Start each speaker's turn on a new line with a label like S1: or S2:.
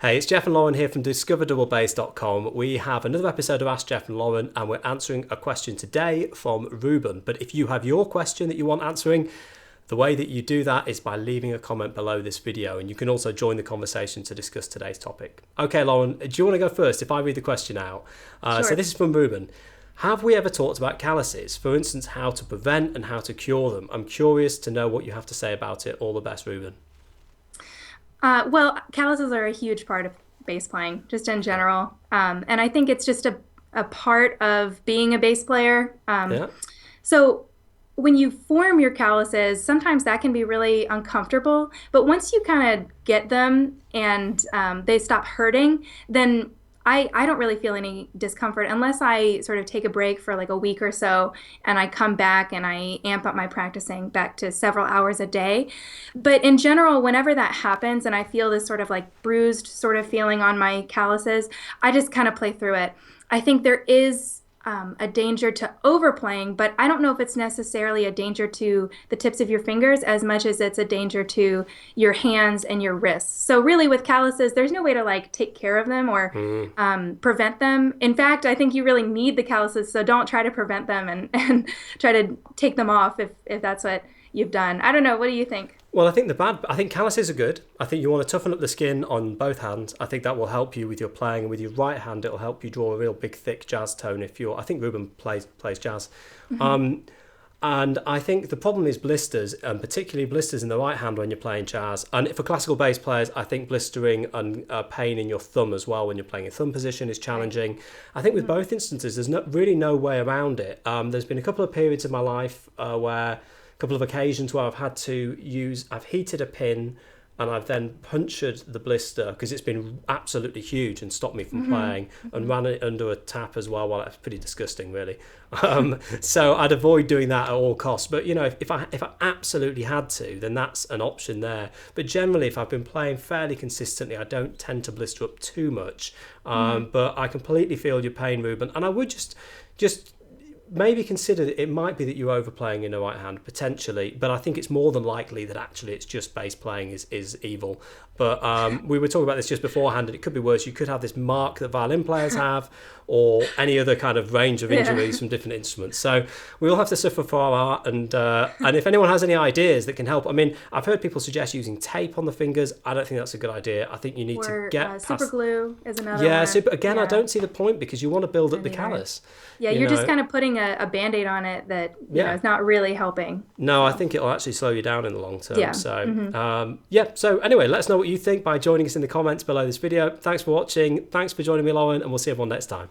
S1: Hey, it's Geoff and Lauren here from discoverdoublebase.com. We have another episode of Ask Geoff and Lauren, and we're answering a question today from Ruben. But if you have your question that you want answering, the way that you do that is by leaving a comment below this video, and you can also join the conversation to discuss today's topic. Okay, Lauren, do you want to go first if I read the question out?
S2: Sure.
S1: So this is from Ruben. Have we ever talked about calluses? For instance, how to prevent and how to cure them? I'm curious to know what you have to say about it. All the best, Ruben.
S2: Well, calluses are a huge part of bass playing, just in general. And I think it's just a part of being a bass player. So when you form your calluses, sometimes that can be really uncomfortable. But once you kind of get them and they stop hurting, then I don't really feel any discomfort unless I sort of take a break for like a week or so and I come back and I amp up my practicing back to several hours a day. But in general, whenever that happens and I feel this sort of like bruised sort of feeling on my calluses, I just kind of play through it. I think there is a danger to overplaying, but I don't know if it's necessarily a danger to the tips of your fingers as much as it's a danger to your hands and your wrists. So really with calluses, there's no way to like take care of them or prevent them. In fact, I think you really need the calluses, so don't try to prevent them and try to take them off if that's what you've done. I don't know. What do you think?
S1: Well, I think calluses are good. I think you want to toughen up the skin on both hands. I think that will help you with your playing, and with your right hand, it'll help you draw a real big, thick jazz tone. I think Ruben plays jazz, and I think the problem is blisters, and particularly blisters in the right hand when you're playing jazz. And for classical bass players, I think blistering and pain in your thumb as well when you're playing in thumb position is challenging. I think with both instances, there's really no way around it. There's been a couple of periods of my life where. Couple of occasions where I've heated a pin and I've then punctured the blister because it's been absolutely huge and stopped me from playing, and ran it under a tap as well. It's pretty disgusting, really. So I'd avoid doing that at all costs. But you know, if I absolutely had to, then that's an option there. But generally, if I've been playing fairly consistently, I don't tend to blister up too much. But I completely feel your pain, Ruben, and I would just maybe consider that it might be that you're overplaying in the right hand, potentially, but I think it's more than likely that actually it's just bass playing is evil. But we were talking about this just beforehand, and it could be worse. You could have this mark that violin players have, or any other kind of range of injuries from different instruments. So we all have to suffer for our art, and if anyone has any ideas that can help, I mean, I've heard people suggest using tape on the fingers. I don't think that's a good idea. I think you need to get past...
S2: super glue is another one.
S1: I don't see the point, because you want to build up the callus.
S2: Yeah, you're just kind of putting a Band-Aid on it that you know is not really helping.
S1: No, I think it'll actually slow you down in the long term.
S2: Yeah.
S1: So, so anyway, let us know what you think by joining us in the comments below this video. Thanks for watching. Thanks for joining me, Lauren, and we'll see everyone next time.